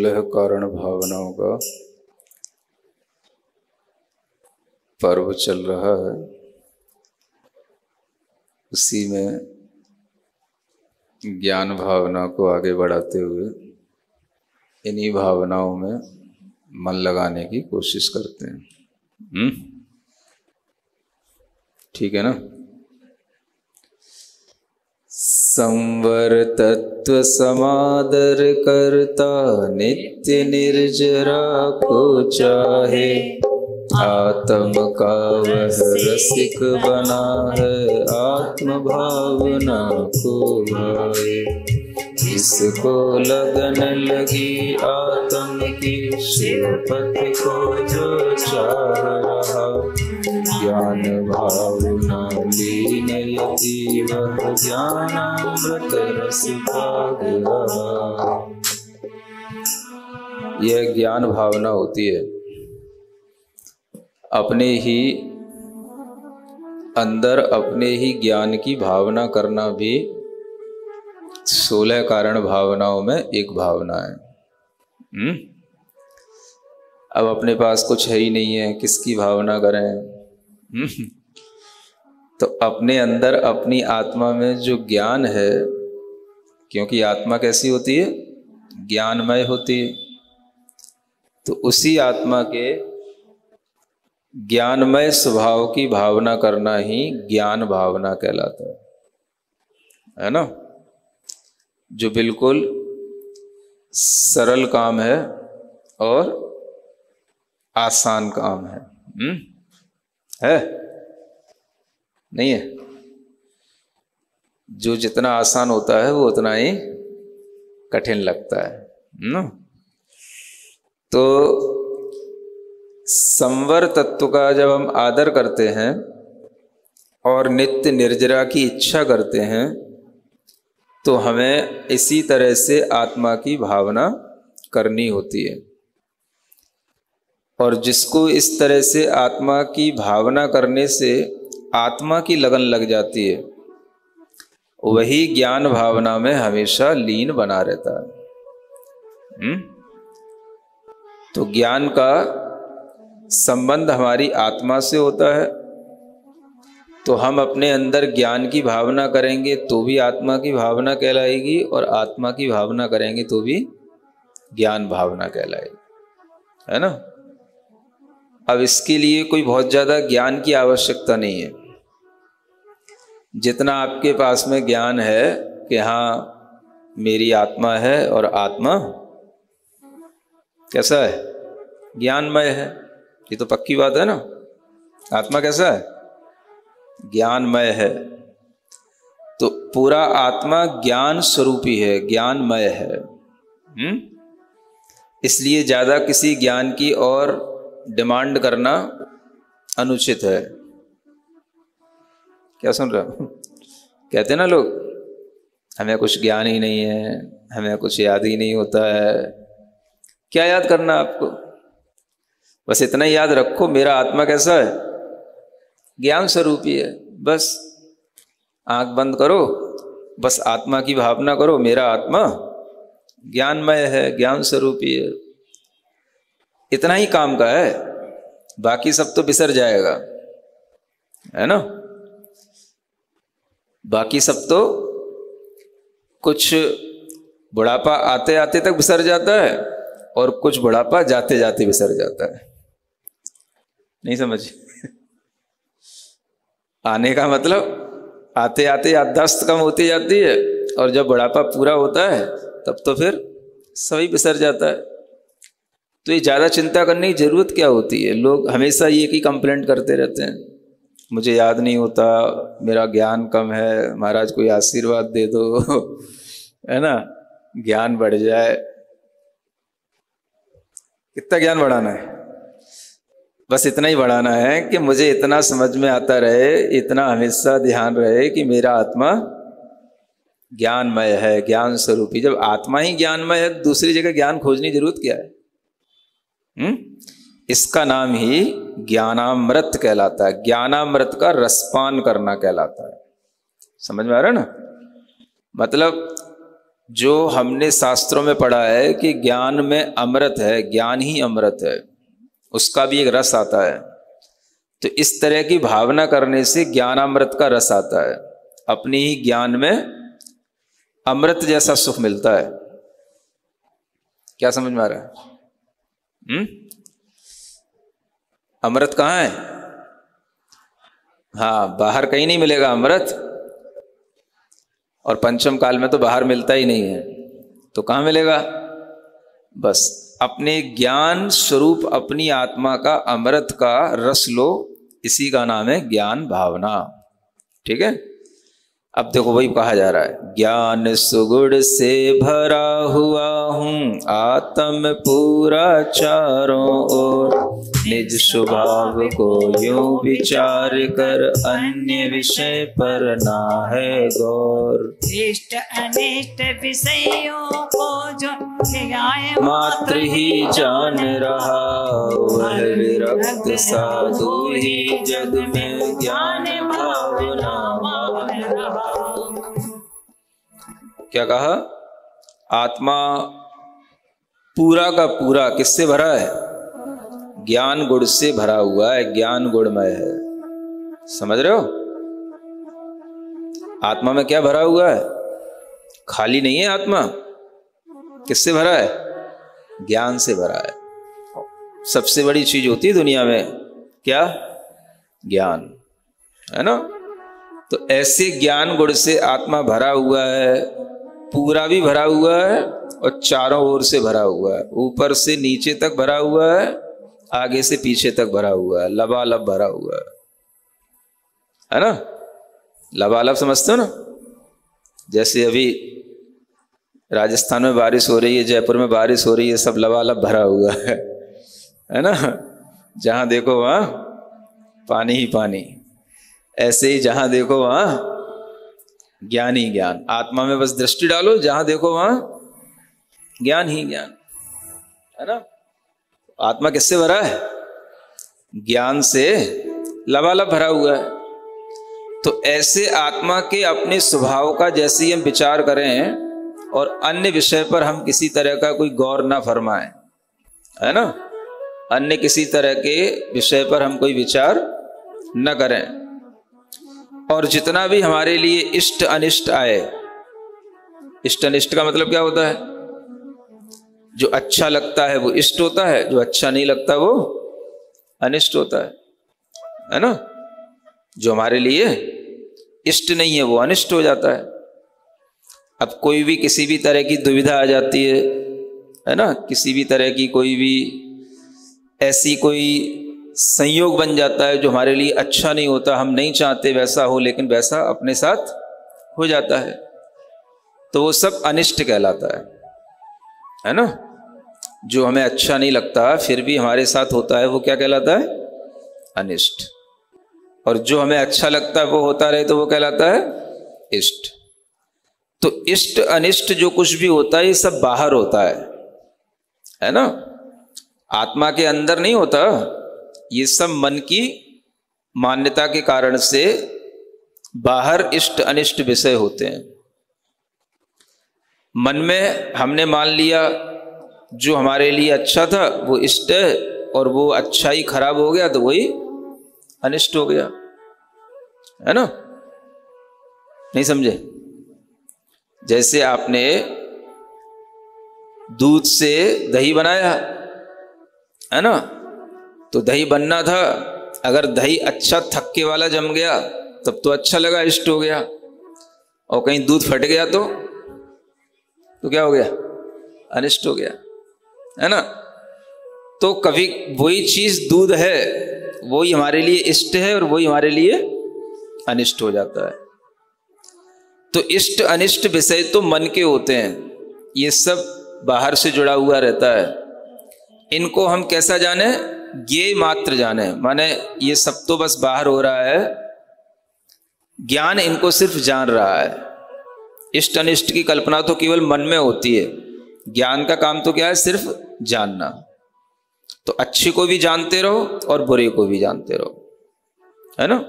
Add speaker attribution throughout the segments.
Speaker 1: 16 कारण भावनाओं का पर्व चल रहा है। उसी में ज्ञान भावना को आगे बढ़ाते हुए इन्हीं भावनाओं में मन लगाने की कोशिश करते हैं। ठीक है ना। संवर तत्व समादर करता नित्य निर्जरा को चाहे, आत्म का वह रसिक बना है आत्म भावना को भाए। इसको लगन लगी आत्म की शिवपथ को जो चाह रहा, ज्ञान भावना लीन यति वह ज्ञानामृत रस पाग रहा। यह ज्ञान भावना होती है। अपने ही अंदर अपने ही ज्ञान की भावना करना भी 16 कारण भावनाओं में एक भावना है। अब अपने पास कुछ है ही नहीं है, किसकी भावना करें? तो अपने अंदर अपनी आत्मा में जो ज्ञान है, क्योंकि आत्मा कैसी होती है? ज्ञानमय होती है। तो उसी आत्मा के ज्ञानमय स्वभाव की भावना करना ही ज्ञान भावना कहलाता है ना। जो बिल्कुल सरल काम है और आसान काम है। है नहीं है? जो जितना आसान होता है वो उतना ही कठिन लगता है। तो संवर तत्व का जब हम आदर करते हैं और नित्य निर्जरा की इच्छा करते हैं, तो हमें इसी तरह से आत्मा की भावना करनी होती है। और जिसको इस तरह से आत्मा की भावना करने से आत्मा की लगन लग जाती है, वही ज्ञान भावना में हमेशा लीन बना रहता है। तो ज्ञान का संबंध हमारी आत्मा से होता है। तो हम अपने अंदर ज्ञान की भावना करेंगे तो भी आत्मा की भावना कहलाएगी, और आत्मा की भावना करेंगे तो भी ज्ञान भावना कहलाएगी, है ना। अब इसके लिए कोई बहुत ज़्यादा ज्ञान की आवश्यकता नहीं है। जितना आपके पास में ज्ञान है कि हाँ मेरी आत्मा है और आत्मा कैसा है? ज्ञानमय है। ये तो पक्की बात है ना। आत्मा कैसा है? ज्ञानमय है। तो पूरा आत्मा ज्ञान स्वरूपी है, ज्ञानमय है। इसलिए ज्यादा किसी ज्ञान की और डिमांड करना अनुचित है। क्या सुन रहे हो? कहते हैं ना लोग, हमें कुछ ज्ञान ही नहीं है, हमें कुछ याद ही नहीं होता है। क्या याद करना आपको? बस इतना ही याद रखो, मेरा आत्मा कैसा है? ज्ञान स्वरूपी है। बस आंख बंद करो, बस आत्मा की भावना करो, मेरा आत्मा ज्ञानमय है, ज्ञान स्वरूपी है। इतना ही काम का है, बाकी सब तो बिसर जाएगा, है ना। बाकी सब तो कुछ बुढ़ापा आते आते तक बिसर जाता है, और कुछ बुढ़ापा जाते जाते बिसर जाता है। नहीं समझ? आने का मतलब आते आते याददाश्त कम होती जाती है, और जब बुढ़ापा पूरा होता है तब तो फिर सभी बिसर जाता है। तो ये ज़्यादा चिंता करने की ज़रूरत क्या होती है? लोग हमेशा ये की कंप्लेंट करते रहते हैं, मुझे याद नहीं होता, मेरा ज्ञान कम है, महाराज कोई आशीर्वाद दे दो है ना, ज्ञान बढ़ जाए। कितना ज्ञान बढ़ाना है? बस इतना ही बढ़ाना है कि मुझे इतना समझ में आता रहे, इतना हमेशा ध्यान रहे कि मेरा आत्मा ज्ञानमय है, ज्ञान स्वरूपी। जब आत्मा ही ज्ञानमय है, दूसरी जगह ज्ञान खोजने की जरूरत क्या है? इसका नाम ही ज्ञानामृत कहलाता है। ज्ञानामृत का रसपान करना कहलाता है। समझ में आ रहा है ना? मतलब जो हमने शास्त्रों में पढ़ा है कि ज्ञान में अमृत है, ज्ञान ही अमृत है, उसका भी एक रस आता है। तो इस तरह की भावना करने से ज्ञानामृत का रस आता है, अपने ही ज्ञान में अमृत जैसा सुख मिलता है। क्या समझ में आ रहा है? अमृत कहाँ है? हाँ, बाहर कहीं नहीं मिलेगा अमृत, और पंचम काल में तो बाहर मिलता ही नहीं है, तो कहाँ मिलेगा? बस अपने ज्ञान स्वरूप अपनी आत्मा का अमृत का रस लो, इसी का नाम है ज्ञान भावना। ठीक है, अब देखो वही कहा जा रहा है, ज्ञान सुगुण से भरा हुआ हूँ आत्म पूरा चारों ओर, निज स्वभाव को यूं विचार कर अन्य विषय पर ना है गौर।
Speaker 2: इष्ट अनिष्ट विषयों को जो
Speaker 1: मात्र ही जान रहा, वह विरक्त साधु ही जग में ज्ञान भावना मान रहा। क्या कहा? आत्मा पूरा का पूरा किससे भरा है? ज्ञान गुण से भरा हुआ है, ज्ञान गुणमय है। समझ रहे हो? आत्मा में क्या भरा हुआ है? खाली नहीं है आत्मा। किससे भरा है? ज्ञान से भरा है। सबसे बड़ी चीज होती है दुनिया में क्या? ज्ञान, है ना? तो ऐसे ज्ञान गुण से आत्मा भरा हुआ है, पूरा भी भरा हुआ है और चारों ओर से भरा हुआ है, ऊपर से नीचे तक भरा हुआ है, आगे से पीछे तक भरा हुआ है, लबालब भरा हुआ है ना? लबालब समझते हो ना? जैसे अभी राजस्थान में बारिश हो रही है, जयपुर में बारिश हो रही है, सब लबालब भरा हुआ है ना? जहां देखो वहां पानी ही पानी। ऐसे ही जहां देखो वहां ज्ञान ही ज्ञान। आत्मा में बस दृष्टि डालो, जहां देखो वहां ज्ञान ही ज्ञान, है ना? आत्मा किससे भरा है? ज्ञान से लबालब भरा हुआ है। तो ऐसे आत्मा के अपने स्वभाव का जैसे ही हम विचार करें और अन्य विषय पर हम किसी तरह का कोई गौर ना फरमाएं, है ना? अन्य किसी तरह के विषय पर हम कोई विचार न करें, और जितना भी हमारे लिए इष्ट अनिष्ट आए, इष्ट अनिष्ट का मतलब क्या होता है? जो अच्छा लगता है वो इष्ट होता है, जो अच्छा नहीं लगता वो अनिष्ट होता है ना? जो हमारे लिए इष्ट नहीं है वो अनिष्ट हो जाता है। अब कोई भी किसी भी तरह की दुविधा आ जाती है ना? किसी भी तरह की कोई भी ऐसी कोई संयोग बन जाता है जो हमारे लिए अच्छा नहीं होता, हम नहीं चाहते वैसा हो, लेकिन वैसा अपने साथ हो जाता है, तो वो सब अनिष्ट कहलाता है ना? जो हमें अच्छा नहीं लगता फिर भी हमारे साथ होता है वो क्या कहलाता है? अनिष्ट। और जो हमें अच्छा लगता है वो होता रहे तो वो कहलाता है इष्ट। तो इष्ट अनिष्ट जो कुछ भी होता है ये सब बाहर होता है ना? आत्मा के अंदर नहीं होता। ये सब मन की मान्यता के कारण से बाहर इष्ट अनिष्ट विषय होते हैं। मन में हमने मान लिया जो हमारे लिए अच्छा था वो इष्ट है, और वो अच्छा ही खराब हो गया तो वही अनिष्ट हो गया, है ना? नहीं समझे? जैसे आपने दूध से दही बनाया, है ना? तो दही बनना था, अगर दही अच्छा थक्के वाला जम गया तब तो अच्छा लगा, इष्ट हो गया, और कहीं दूध फट गया तो क्या हो गया? अनिष्ट हो गया, है ना? तो कभी वही चीज दूध है, वही हमारे लिए इष्ट है और वही हमारे लिए अनिष्ट हो जाता है। तो इष्ट अनिष्ट विषय तो मन के होते हैं, ये सब बाहर से जुड़ा हुआ रहता है। इनको हम कैसा जाने? ये मात्र जाने, माने ये सब तो बस बाहर हो रहा है, ज्ञान इनको सिर्फ जान रहा है। इष्ट अनिष्ट की कल्पना तो केवल मन में होती है, ज्ञान का काम तो क्या है? सिर्फ जानना। तो अच्छे को भी जानते रहो और बुरे को भी जानते रहो, है ना?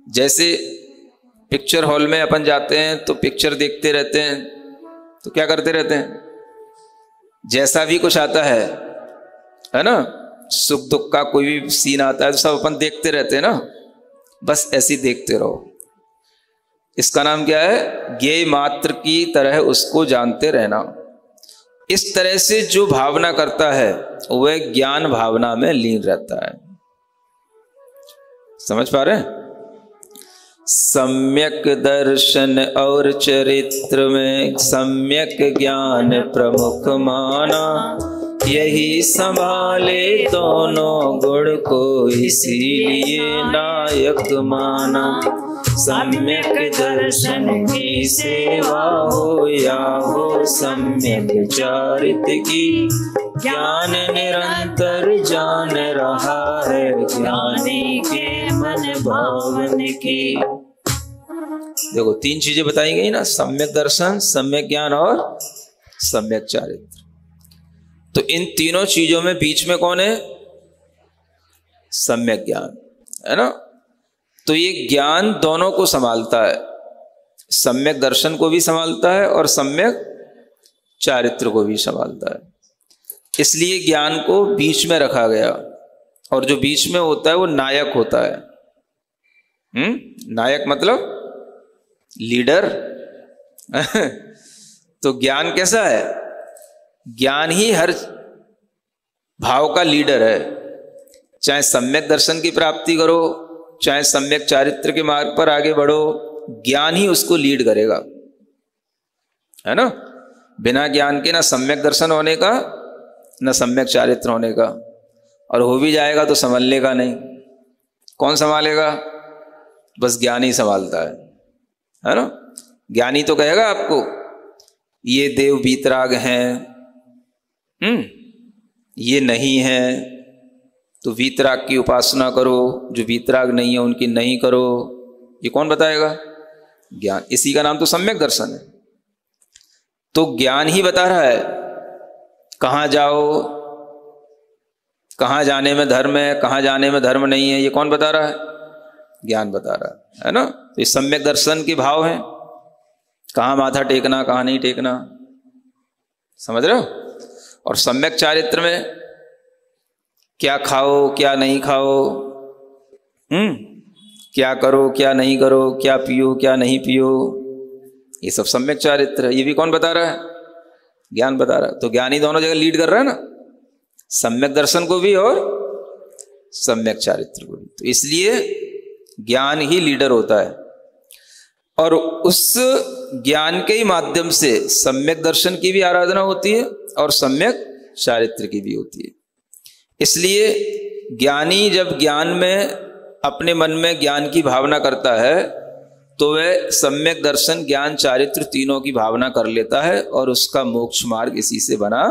Speaker 1: जैसे पिक्चर हॉल में अपन जाते हैं तो पिक्चर देखते रहते हैं, तो क्या करते रहते हैं, जैसा भी कुछ आता है ना, सुख दुख का कोई भी सीन आता है तो सब अपन देखते रहते हैं ना, बस ऐसे ही देखते रहो। इसका नाम क्या है, ज्ञेय मात्र की तरह उसको जानते रहना। इस तरह से जो भावना करता है वह ज्ञान भावना में लीन रहता है। समझ पा रहे हैं? सम्यक दर्शन और चरित्र में सम्यक ज्ञान प्रमुख माना, यही संभाले दोनों गुण को इसीलिए नायक माना। सम्यक दर्शन की सेवा हो या हो सम्यक चारित्र की, ज्ञान निरंतर जान रहा है ज्ञानी के मन भावन की। देखो तीन चीजें बताई गई ना, सम्यक दर्शन, सम्यक ज्ञान और सम्यक चारित्र। तो इन तीनों चीजों में बीच में कौन है, सम्यक ज्ञान, है ना। तो ये ज्ञान दोनों को संभालता है, सम्यक दर्शन को भी संभालता है और सम्यक चारित्र को भी संभालता है। इसलिए ज्ञान को बीच में रखा गया, और जो बीच में होता है वो नायक होता है। नायक मतलब लीडर। तो ज्ञान कैसा है, ज्ञान ही हर भाव का लीडर है। चाहे सम्यक दर्शन की प्राप्ति करो, चाहे सम्यक चारित्र के मार्ग पर आगे बढ़ो, ज्ञान ही उसको लीड करेगा, है ना। बिना ज्ञान के ना सम्यक दर्शन होने का, ना सम्यक चारित्र होने का, और हो भी जाएगा तो संभालने का नहीं। कौन संभालेगा, बस ज्ञान ही संभालता है ना। ज्ञानी तो कहेगा आपको ये देव वीतराग हैं, ये नहीं है तो वीतराग की उपासना करो, जो वीतराग नहीं है उनकी नहीं करो। ये कौन बताएगा, ज्ञान। इसी का नाम तो सम्यक दर्शन है। तो ज्ञान ही बता रहा है कहां जाओ, कहां जाने में धर्म है, कहां जाने में धर्म नहीं है। ये कौन बता रहा है, ज्ञान बता रहा है ना। तो ये सम्यक दर्शन के भाव हैं, कहां माथा टेकना कहां नहीं टेकना, समझ रहे हो। और सम्यक चारित्र में क्या खाओ क्या नहीं खाओ, क्या करो क्या नहीं करो, क्या पियो क्या नहीं पियो, ये सब सम्यक चारित्र है। ये भी कौन बता रहा है, ज्ञान बता रहा है। तो ज्ञान ही दोनों जगह लीड कर रहा है ना, सम्यक दर्शन को भी और सम्यक चारित्र को भी। तो इसलिए ज्ञान ही लीडर होता है, और उस ज्ञान के ही माध्यम से सम्यक दर्शन की भी आराधना होती है और सम्यक चारित्र की भी होती है। इसलिए ज्ञानी जब ज्ञान में अपने मन में ज्ञान की भावना करता है तो वह सम्यक दर्शन ज्ञान चारित्र तीनों की भावना कर लेता है, और उसका मोक्ष मार्ग इसी से बना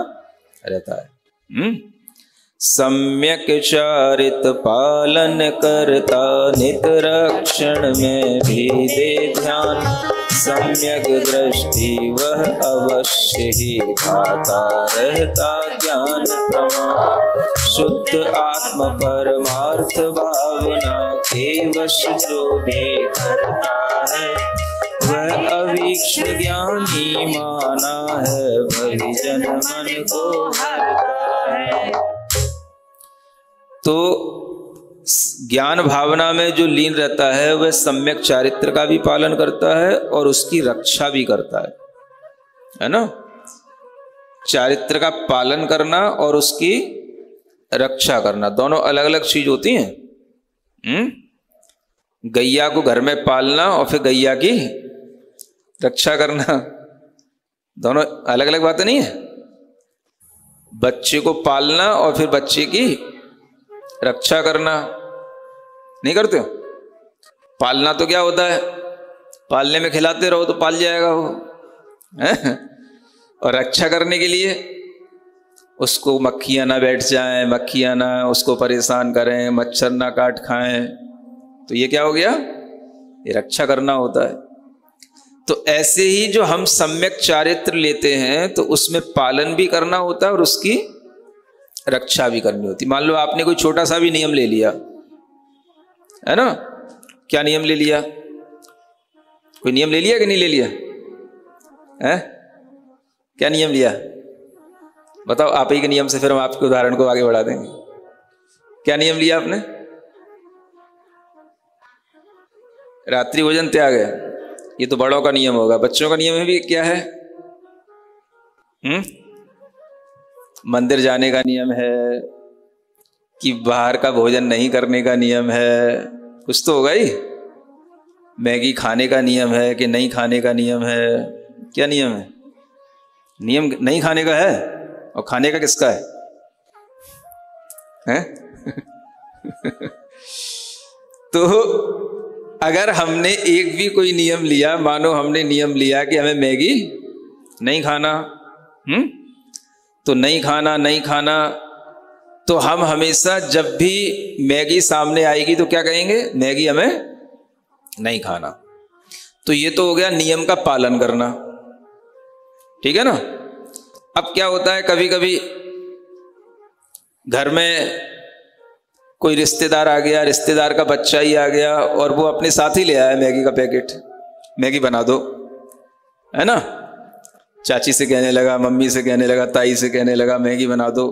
Speaker 1: रहता है। सम्यक चारित पालन करता नित रक्षण में भी दे ध्यान, सम्यक दृष्टि वह अवश्य ही भाता रहता ज्ञान प्रमाण। शुद्ध आत्म परमार्थ भावना के वश जो भी करता है, वह अवीक्ष ज्ञानी माना है, वही जन मन को हरता है। तो ज्ञान भावना में जो लीन रहता है वह सम्यक चारित्र का भी पालन करता है और उसकी रक्षा भी करता है ना। चारित्र का पालन करना और उसकी रक्षा करना दोनों अलग अलग चीज होती हैं। गैया को घर में पालना और फिर गैया की रक्षा करना दोनों अलग अलग बातें नहीं है। बच्चे को पालना और फिर बच्चे की रक्षा करना नहीं करते हो। पालना तो क्या होता है, पालने में खिलाते रहो तो पाल जाएगा वो, और रक्षा करने के लिए उसको मक्खियां ना बैठ जाएं, मक्खियां ना उसको परेशान करें, मच्छर ना काट खाएं, तो ये क्या हो गया, ये रक्षा करना होता है। तो ऐसे ही जो हम सम्यक चारित्र लेते हैं तो उसमें पालन भी करना होता है और उसकी रक्षा भी करनी होती। मान लो आपने कोई छोटा सा भी नियम ले लिया है ना, क्या नियम ले लिया, कोई नियम ले लिया कि नहीं ले लिया है? क्या नियम लिया? बताओ आप ही के नियम से, फिर हम आपके उदाहरण को आगे बढ़ा देंगे। क्या नियम लिया आपने? रात्रि भोजन त्याग है, ये तो बड़ों का नियम होगा। बच्चों का नियम भी क्या है? मंदिर जाने का नियम है कि बाहर का भोजन नहीं करने का नियम है? कुछ तो होगा ही। मैगी खाने का नियम है कि नहीं खाने का नियम है? क्या नियम है? नियम नहीं खाने का है, और खाने का किसका है? हैं? तो अगर हमने एक भी कोई नियम लिया, मानो हमने नियम लिया कि हमें मैगी नहीं खाना, तो नहीं खाना, तो हम हमेशा जब भी मैगी सामने आएगी तो क्या कहेंगे? मैगी हमें नहीं खाना। तो ये तो हो गया नियम का पालन करना, ठीक है ना। अब क्या होता है, कभी कभी घर में कोई रिश्तेदार आ गया, रिश्तेदार का बच्चा ही आ गया, और वो अपने साथ ही ले आया मैगी का पैकेट, मैगी बना दो, है ना। चाची से कहने लगा, मम्मी से कहने लगा, ताई से कहने लगा मैगी बना दो।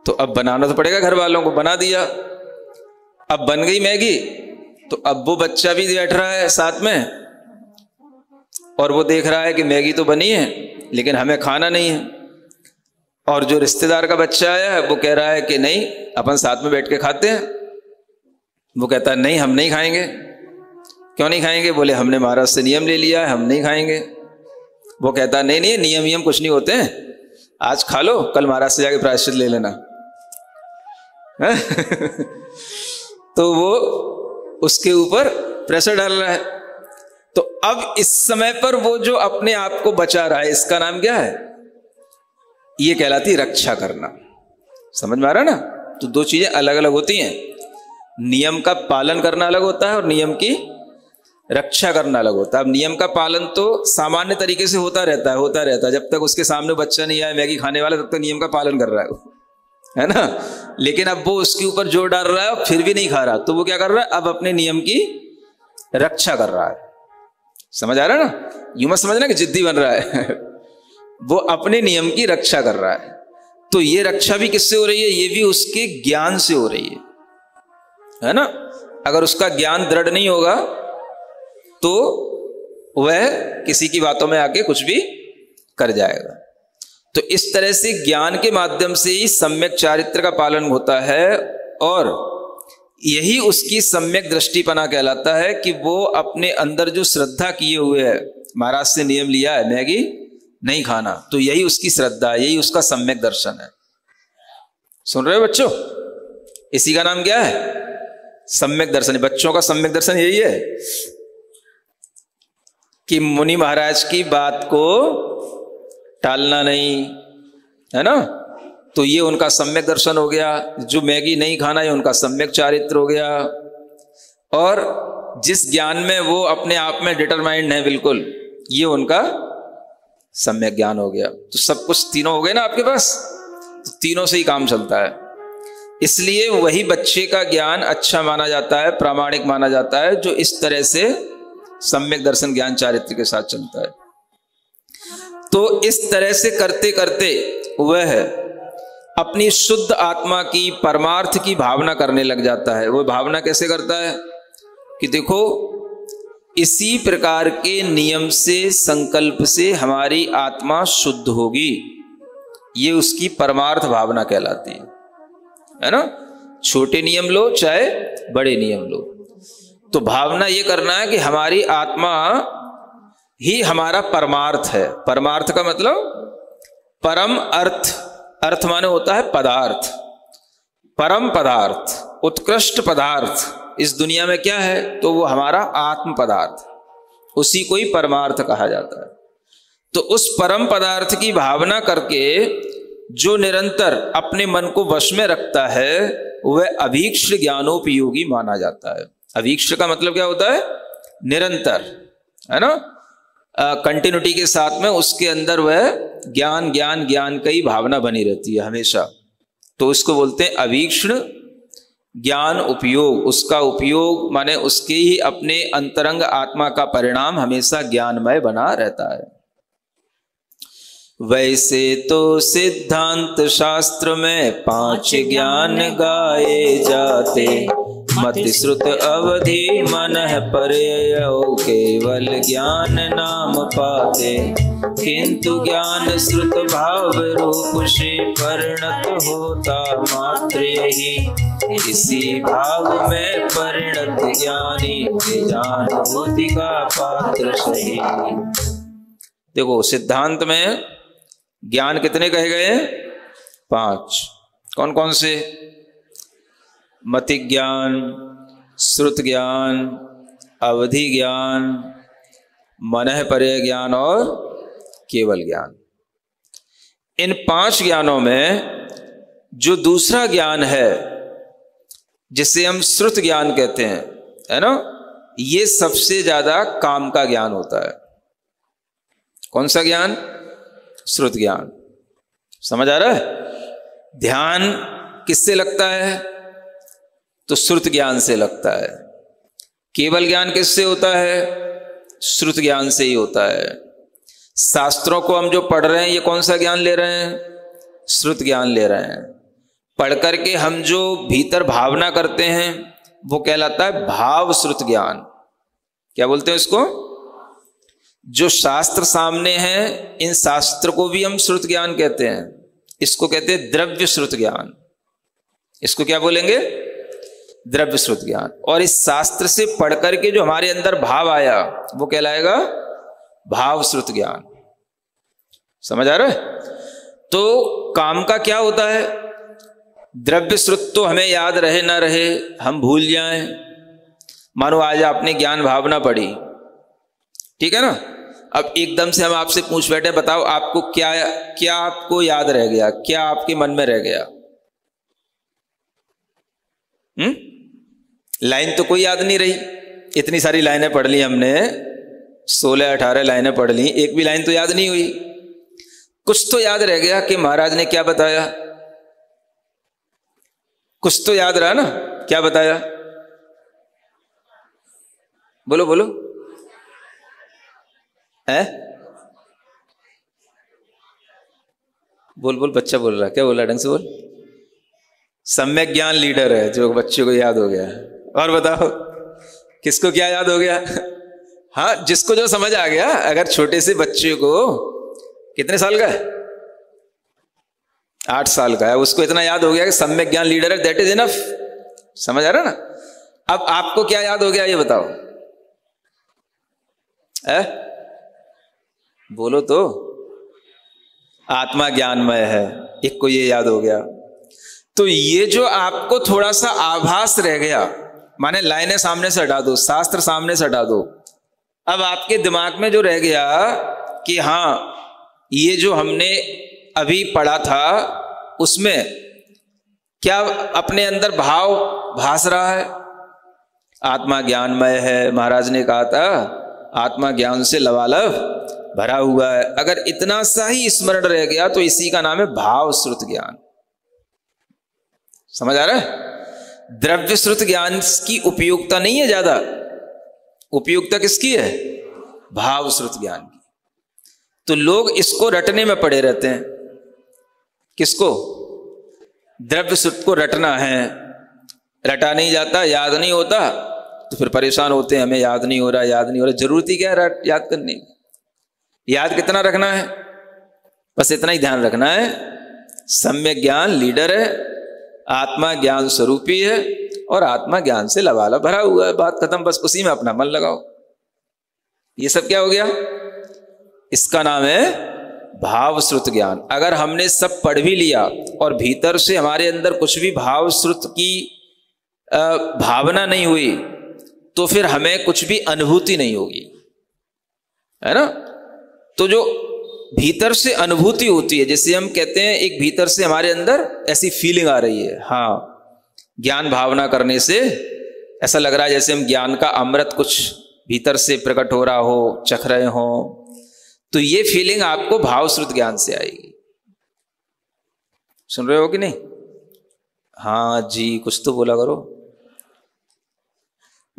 Speaker 1: तो अब बनाना तो पड़ेगा, घर वालों को बना दिया। अब बन गई मैगी, तो अब वो बच्चा भी बैठ रहा है साथ में, और वो देख रहा है कि मैगी तो बनी है लेकिन हमें खाना नहीं है। और जो रिश्तेदार का बच्चा आया है वो कह रहा है कि नहीं, अपन साथ में बैठ के खाते हैं। वो कहता है नहीं, हम नहीं खाएंगे। क्यों नहीं खाएंगे? बोले हमने महाराज से नियम ले लिया है, हम नहीं खाएंगे। वो कहता है नहीं, नियम कुछ नहीं होते हैं, आज खा लो, कल महाराज से जाके प्रायश्चित ले लेना। तो वो उसके ऊपर प्रेशर डाल रहा है। तो अब इस समय पर वो जो अपने आप को बचा रहा है, इसका नाम क्या है? ये कहलाती रक्षा करना। समझ में आ रहा है ना? तो दो चीजें अलग अलग होती हैं। नियम का पालन करना अलग होता है और नियम की रक्षा करना अलग होता है। अब नियम का पालन तो सामान्य तरीके से होता रहता है, जब तक उसके सामने बच्चा नहीं आया मैगी खाने वाला, तब तक नियम का पालन कर रहा है ना। लेकिन अब वो उसके ऊपर जोर डाल रहा है, फिर भी नहीं खा रहा, तो वो क्या कर रहा है? अब अपने नियम की रक्षा कर रहा है। समझ आ रहा है ना? यूं मत समझना कि जिद्दी बन रहा है। वो अपने नियम की रक्षा कर रहा है। तो ये रक्षा भी किससे हो रही है? ये भी उसके ज्ञान से हो रही है ना। अगर उसका ज्ञान दृढ़ नहीं होगा तो वह किसी की बातों में आके कुछ भी कर जाएगा। तो इस तरह से ज्ञान के माध्यम से ही सम्यक चारित्र का पालन होता है, और यही उसकी सम्यक दृष्टिपना कहलाता है कि वो अपने अंदर जो श्रद्धा किए हुए है, महाराज से नियम लिया है मैगी नहीं खाना, तो यही उसकी श्रद्धा, यही उसका सम्यक दर्शन है। सुन रहे हो बच्चों? इसी का नाम क्या है? सम्यक दर्शन। बच्चों का सम्यक दर्शन यही है कि मुनि महाराज की बात को टालना नहीं, है ना। तो ये उनका सम्यक दर्शन हो गया। जो मैगी नहीं खाना, ये उनका सम्यक चारित्र हो गया। और जिस ज्ञान में वो अपने आप में डिटरमाइंड है बिल्कुल, ये उनका सम्यक ज्ञान हो गया। तो सब कुछ तीनों हो गए ना आपके पास, तो तीनों से ही काम चलता है। इसलिए वही बच्चे का ज्ञान अच्छा माना जाता है, प्रामाणिक माना जाता है, जो इस तरह से सम्यक दर्शन ज्ञान चारित्र के साथ चलता है। तो इस तरह से करते करते वह अपनी शुद्ध आत्मा की, परमार्थ की भावना करने लग जाता है। वह भावना कैसे करता है कि देखो, इसी प्रकार के नियम से, संकल्प से हमारी आत्मा शुद्ध होगी। ये उसकी परमार्थ भावना कहलाती है ना। छोटे नियम लो चाहे बड़े नियम लो, तो भावना ये करना है कि हमारी आत्मा ही हमारा परमार्थ है। परमार्थ का मतलब परम अर्थ, अर्थ माने होता है पदार्थ, परम पदार्थ, उत्कृष्ट पदार्थ इस दुनिया में क्या है? तो वो हमारा आत्म पदार्थ, उसी को ही परमार्थ कहा जाता है। तो उस परम पदार्थ की भावना करके जो निरंतर अपने मन को वश में रखता है, वह अभीक्ष ज्ञानोपयोगी माना जाता है। अभीक्ष का मतलब क्या होता है? निरंतर, है ना, कंटिन्यूटी के साथ में उसके अंदर वह ज्ञान ज्ञान ज्ञान का ही भावना बनी रहती है हमेशा। तो उसको बोलते हैं अभीक्ष्ण ज्ञान उपयोग। उसका उपयोग माने उसके ही अपने अंतरंग आत्मा का परिणाम हमेशा ज्ञानमय बना रहता है। वैसे तो सिद्धांत शास्त्र में 5 ज्ञान गाए जाते, मति श्रुत अवधि मन है पर्ययो केवल ज्ञान नाम पाते। किंतु ज्ञान श्रुत भाव रूप से परिणत होता मात्र यही, इसी भाव में परिणत ज्ञानी निजानुभूति का पात्र सही। देखो सिद्धांत में ज्ञान कितने कहे गए? 5। कौन कौन से? मति ज्ञान, श्रुत ज्ञान, अवधि ज्ञान, मनः पर्यय ज्ञान और केवल ज्ञान। इन 5 ज्ञानों में जो दूसरा ज्ञान है जिसे हम श्रुत ज्ञान कहते हैं, है ना, ये सबसे ज्यादा काम का ज्ञान होता है। कौन सा ज्ञान? श्रुत ज्ञान। समझ आ रहा है? ध्यान किससे लगता है? तो श्रुत ज्ञान से लगता है। केवल ज्ञान किससे होता है? श्रुत ज्ञान से ही होता है। शास्त्रों को हम जो पढ़ रहे हैं, ये कौन सा ज्ञान ले रहे हैं? श्रुत ज्ञान ले रहे हैं। पढ़ करके हम जो भीतर भावना करते हैं वो कहलाता है भाव श्रुत ज्ञान। क्या बोलते हैं इसको? जो शास्त्र सामने हैं, इन शास्त्र को भी हम श्रुत ज्ञान कहते हैं। इसको कहते हैं द्रव्य श्रुत ज्ञान। इसको क्या बोलेंगे? द्रव्य श्रुत ज्ञान। और इस शास्त्र से पढ़ करके जो हमारे अंदर भाव आया वो कहलाएगा भाव श्रुत ज्ञान। समझ आ रहा है? तो काम का क्या होता है? द्रव्य श्रुत तो हमें याद रहे ना रहे, हम भूल जाएं। मानो आज आपने ज्ञान भावना पढ़ी, ठीक है ना, अब एकदम से हम आपसे पूछ बैठे, बताओ आपको क्या क्या आपको याद रह गया, क्या आपके मन में रह गया? लाइन तो कोई याद नहीं रही। इतनी सारी लाइनें पढ़ ली हमने, 16-18 लाइनें पढ़ ली, एक भी लाइन तो याद नहीं हुई। कुछ तो याद रह गया कि महाराज ने क्या बताया, कुछ तो याद रहा ना, क्या बताया? बोलो बोलो। है? बोल बोल, बच्चा बोल रहा है। क्या बोल रहा है? ढंग से बोल। सम्यक ज्ञान लीडर है जो बच्चों को याद हो गया। और बताओ किसको क्या याद हो गया? हाँ, जिसको जो समझ आ गया। अगर छोटे से बच्चे को, कितने साल का है? 8 साल का है, उसको इतना याद हो गया कि सम्यक ज्ञान लीडर है, दैट इज इनफ। समझ आ रहा ना? अब आपको क्या याद हो गया ये बताओ? है? बोलो तो। आत्मा ज्ञानमय है, एक को ये याद हो गया। तो ये जो आपको थोड़ा सा आभास रह गया, माने लाइनें सामने से हटा दो, शास्त्र सामने से हटा दो, अब आपके दिमाग में जो रह गया कि हाँ ये जो हमने अभी पढ़ा था उसमें क्या अपने अंदर भाव भास रहा है? आत्मा ज्ञानमय है, महाराज ने कहा था आत्मा ज्ञान से लबालब भरा हुआ है। अगर इतना सा ही स्मरण रह गया तो इसी का नाम है भाव श्रुत ज्ञान। समझ आ रहा है? द्रव्य श्रुत ज्ञान की उपयोगिता नहीं है ज्यादा, उपयोगिता किसकी है? भाव श्रुत ज्ञान की। तो लोग इसको रटने में पड़े रहते हैं। किसको? द्रव्य श्रुत को रटना है, रटा नहीं जाता, याद नहीं होता, तो फिर परेशान होते हैं, हमें याद नहीं हो रहा, याद नहीं हो रहा। जरूरत ही क्या है याद करने की? याद कितना रखना है? बस इतना ही ध्यान रखना है, सम्यक ज्ञान लीडर है, आत्मा ज्ञान स्वरूपी है और आत्मा ज्ञान से लबालब भरा हुआ है। बात खत्म, बस उसी में अपना मन लगाओ। ये सब क्या हो गया? इसका नाम है भाव श्रुत ज्ञान। अगर हमने सब पढ़ भी लिया और भीतर से हमारे अंदर कुछ भी भाव श्रुत की भावना नहीं हुई तो फिर हमें कुछ भी अनुभूति नहीं होगी, है ना? तो जो भीतर से अनुभूति होती है, जैसे हम कहते हैं एक भीतर से हमारे अंदर ऐसी फीलिंग आ रही है, हाँ ज्ञान भावना करने से ऐसा लग रहा है जैसे हम ज्ञान का अमृत कुछ भीतर से प्रकट हो रहा हो, चख रहे हो, तो ये फीलिंग आपको भाव श्रुत ज्ञान से आएगी। सुन रहे हो कि नहीं? हाँ जी, कुछ तो बोला करो।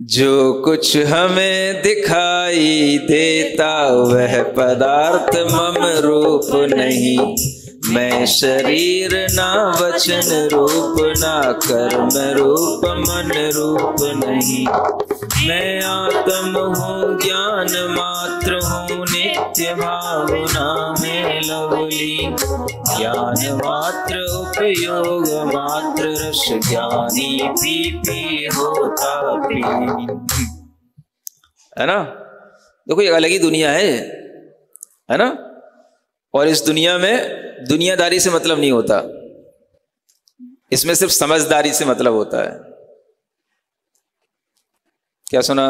Speaker 1: जो कुछ हमें दिखाई देता वह पदार्थ मम रूप नहीं। मैं शरीर ना वचन रूप ना कर्म रूप मन रूप नहीं। मैं आत्म हूँ ज्ञान मात्र हूँ नित्य भावना में लवलीन। ज्ञान मात्र उपयोग मात्र रस ज्ञानी पी पी होता पीन। है ना? देखो एक अलग ही दुनिया है ना? और इस दुनिया में दुनियादारी से मतलब नहीं होता, इसमें सिर्फ समझदारी से मतलब होता है। क्या सुना?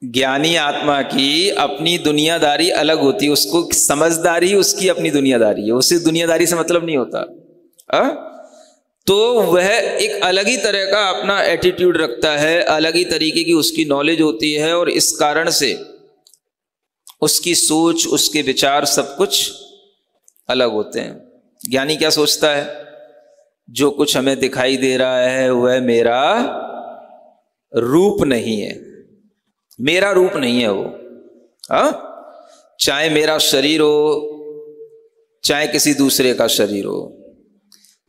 Speaker 1: ज्ञानी आत्मा की अपनी दुनियादारी अलग होती है, उसको समझदारी उसकी अपनी दुनियादारी है, उसे दुनियादारी से मतलब नहीं होता। तो वह एक अलग ही तरह का अपना एटीट्यूड रखता है, अलग ही तरीके की उसकी नॉलेज होती है, और इस कारण से उसकी सोच उसके विचार सब कुछ अलग होते हैं। ज्ञानी क्या सोचता है? जो कुछ हमें दिखाई दे रहा है वह मेरा रूप नहीं है, मेरा रूप नहीं है वो। चाहे मेरा शरीर हो चाहे किसी दूसरे का शरीर हो,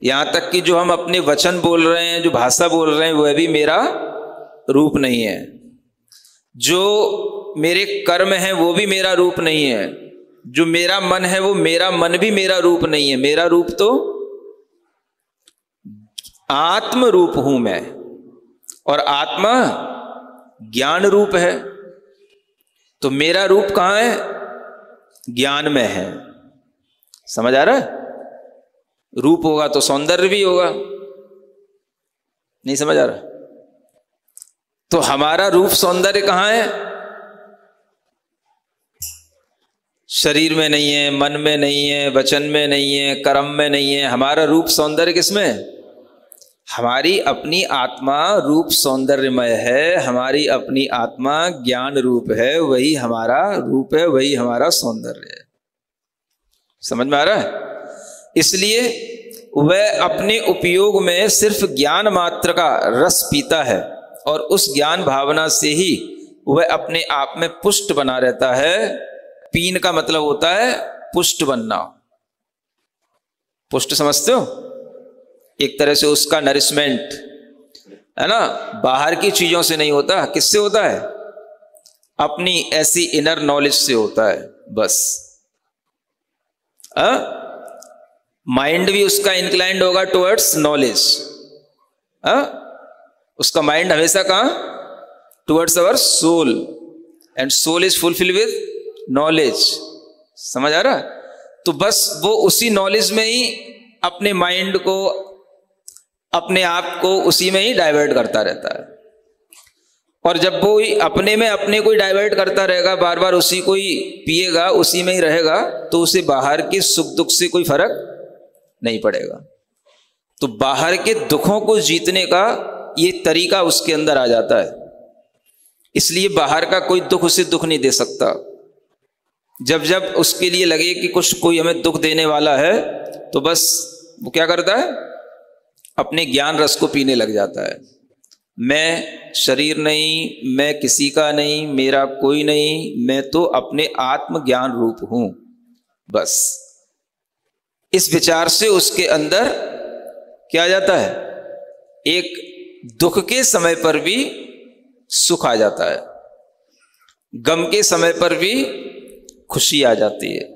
Speaker 1: यहां तक कि जो हम अपने वचन बोल रहे हैं, जो भाषा बोल रहे हैं, वह भी मेरा रूप नहीं है। जो मेरे कर्म है वो भी मेरा रूप नहीं है। जो मेरा मन है वो मेरा मन भी मेरा रूप नहीं है। मेरा रूप तो आत्म रूप हूं मैं, और आत्मा ज्ञान रूप है। तो मेरा रूप कहां है? ज्ञान में है। समझ आ रहा है? रूप होगा तो सौंदर्य भी होगा। नहीं समझ आ रहा? तो हमारा रूप सौंदर्य कहां है? शरीर में नहीं है, मन में नहीं है, वचन में नहीं है, कर्म में नहीं है। हमारा रूप सौंदर्य किसमें? हमारी अपनी आत्मा रूप सौंदर्यमय है। हमारी अपनी आत्मा ज्ञान रूप है, वही हमारा रूप है, वही हमारा सौंदर्य है। समझ में आ रहा है? इसलिए वह अपने उपयोग में सिर्फ ज्ञान मात्र का रस पीता है, और उस ज्ञान भावना से ही वह अपने आप में पुष्ट बना रहता है। पीन का मतलब होता है पुष्ट बनना। पुष्ट समझते हो? एक तरह से उसका नरिशमेंट है ना, बाहर की चीजों से नहीं होता। किससे होता है? अपनी ऐसी इनर नॉलेज से होता है बस। माइंड भी उसका इंक्लाइंड होगा टुवर्ड्स नॉलेज। उसका माइंड हमेशा कहां? Towards our soul, and soul is fulfil with knowledge. समझ आ रहा? तो बस वो उसी नॉलेज में ही अपने माइंड को, अपने आप को उसी में ही डाइवर्ट करता रहता है। और जब वो अपने में अपने को ही डाइवर्ट करता रहेगा, बार बार उसी को ही पिएगा, उसी में ही रहेगा, तो उसे बाहर के सुख दुख से कोई फर्क नहीं पड़ेगा। तो बाहर के दुखों को जीतने का ये तरीका उसके अंदर आ जाता है। इसलिए बाहर का कोई दुख उसे दुख नहीं दे सकता। जब जब उसके लिए लगे कि कुछ कोई हमें दुख देने वाला है, तो बस वो क्या करता है? अपने ज्ञान रस को पीने लग जाता है। मैं शरीर नहीं, मैं किसी का नहीं, मेरा कोई नहीं, मैं तो अपने आत्म ज्ञान रूप हूं। बस इस विचार से उसके अंदर क्या आ जाता है? एक दुख के समय पर भी सुख आ जाता है, गम के समय पर भी खुशी आ जाती है।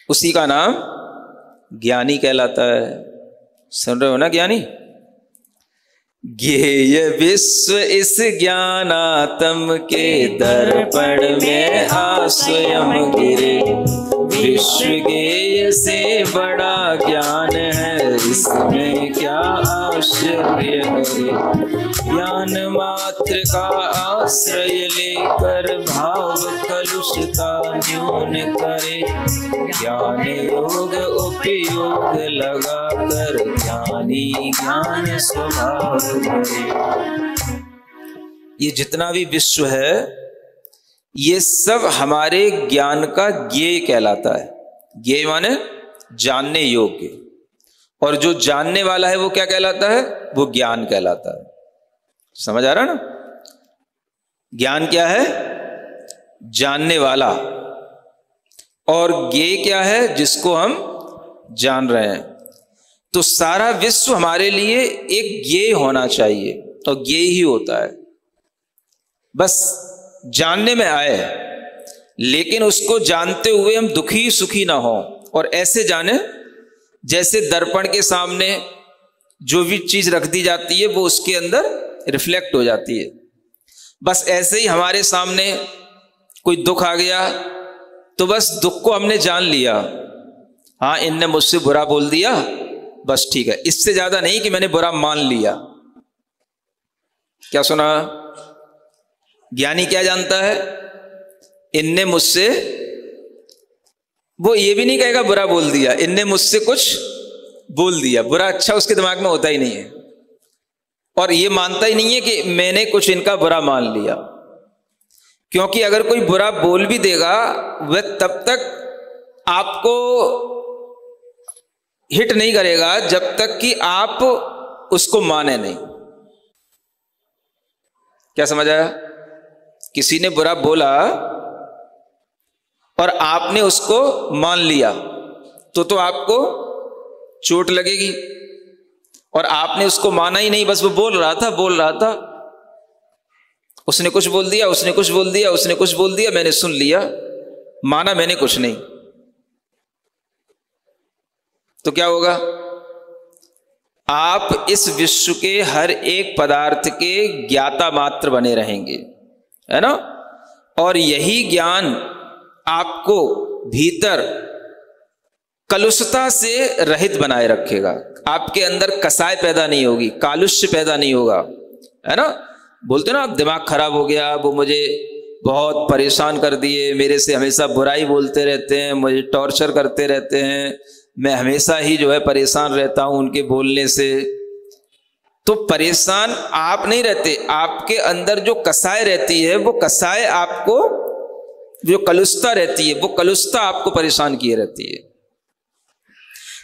Speaker 1: उसी का नाम ज्ञानी कहलाता है। सुन रहे हो ना? ज्ञानी ज्ञेय विश्व इस ज्ञानात्म के दर्पण में आ स्वयं गिरे। विश्व ज्ञेय से बड़ा ज्ञान है, इसमें क्या आश्चर्य है। ज्ञान मात्र का आश्रय लेकर भाव कलुषता न्यून करे। ज्ञान योग उपयोग लगाकर ज्ञानी ज्ञान स्वभाव करे। ये जितना भी विश्व है, ये सब हमारे ज्ञान का ज्ञेय कहलाता है। ज्ञेय माने जानने योग्य। और जो जानने वाला है वो क्या कहलाता है? वो ज्ञान कहलाता है। समझ आ रहा ना? ज्ञान क्या है? जानने वाला। और ज्ञेय क्या है? जिसको हम जान रहे हैं। तो सारा विश्व हमारे लिए एक ज्ञेय होना चाहिए, और ज्ञेय ही होता है। बस जानने में आए, लेकिन उसको जानते हुए हम दुखी सुखी ना हो, और ऐसे जाने जैसे दर्पण के सामने जो भी चीज रख दी जाती है वो उसके अंदर रिफ्लेक्ट हो जाती है। बस ऐसे ही हमारे सामने कोई दुख आ गया तो बस दुख को हमने जान लिया, हाँ इनने मुझसे बुरा बोल दिया, बस ठीक है। इससे ज्यादा नहीं कि मैंने बुरा मान लिया। क्या सुना? ज्ञानी क्या जानता है? इनने मुझसे, वो ये भी नहीं कहेगा बुरा बोल दिया, इनने मुझसे कुछ बोल दिया, बुरा अच्छा उसके दिमाग में होता ही नहीं है, और ये मानता ही नहीं है कि मैंने कुछ इनका बुरा मान लिया। क्योंकि अगर कोई बुरा बोल भी देगा वह तब तक आपको हिट नहीं करेगा जब तक कि आप उसको माने नहीं। क्या समझ आया? किसी ने बुरा बोला और आपने उसको मान लिया तो आपको चोट लगेगी, और आपने उसको माना ही नहीं, बस वो बोल रहा था, उसने कुछ बोल दिया, उसने कुछ बोल दिया, उसने कुछ बोल दिया, मैंने सुन लिया, माना मैंने कुछ नहीं। तो क्या होगा? आप इस विश्व के हर एक पदार्थ के ज्ञाता मात्र बने रहेंगे, है ना? और यही ज्ञान आपको भीतर कलुषता से रहित बनाए रखेगा। आपके अंदर कसाय पैदा नहीं होगी, कालुष्य पैदा नहीं होगा, है ना? बोलते ना आप दिमाग खराब हो गया, वो मुझे बहुत परेशान कर दिए, मेरे से हमेशा बुराई बोलते रहते हैं, मुझे टॉर्चर करते रहते हैं, मैं हमेशा ही जो है परेशान रहता हूं उनके बोलने से। तो परेशान आप नहीं रहते, आपके अंदर जो कसाय रहती है वो कसाय आपको, जो कलुषता रहती है वो कलुषता आपको परेशान किए रहती है।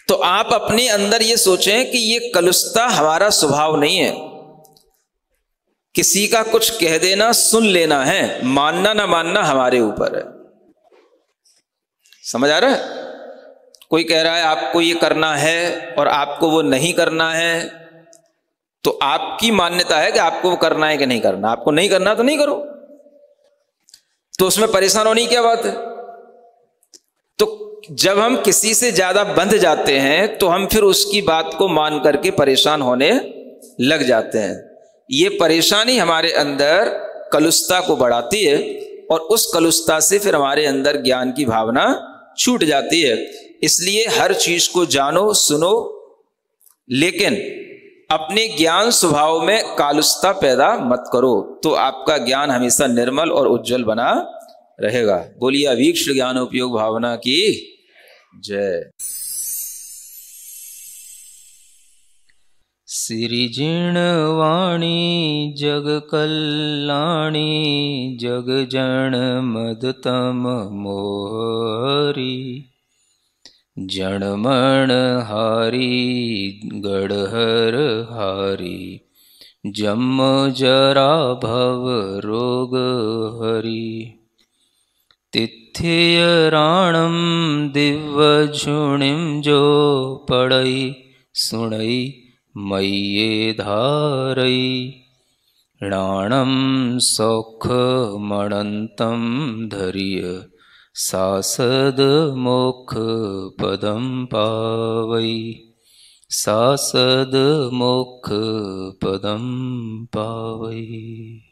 Speaker 1: तो आप अपने अंदर ये सोचें कि ये कलुषता हमारा स्वभाव नहीं है। किसी का कुछ कह देना, सुन लेना है, मानना ना मानना हमारे ऊपर है। समझ आ रहा है? कोई कह रहा है आपको ये करना है और आपको वो नहीं करना है, तो आपकी मान्यता है कि आपको वो करना है कि नहीं करना। आपको नहीं करना तो नहीं करो, तो उसमें परेशान होने की क्या बात है? तो जब हम किसी से ज्यादा बंध जाते हैं तो हम फिर उसकी बात को मान करके परेशान होने लग जाते हैं। ये परेशानी हमारे अंदर कलुषता को बढ़ाती है, और उस कलुषता से फिर हमारे अंदर ज्ञान की भावना छूट जाती है। इसलिए हर चीज को जानो, सुनो, लेकिन अपने ज्ञान स्वभाव में कालुषता पैदा मत करो, तो आपका ज्ञान हमेशा निर्मल और उज्जवल बना रहेगा। बोलिए अवीक्ष ज्ञान उपयोग भावना की जय।
Speaker 3: सिरिजिण वाणी जग कल्याणी, जग जन मदतम मोहरी, जनमण हारी गढ़हर हारी, जम जरा भव रोग हरी। तिथ्य राणम दिव्य झुणिम जो पढ़ई सुनई मय्ये धारई, राणम सौख मणंतम धरिय, सासद मोक्ष पदम पावई, सासद मोक्ष पदम पावई।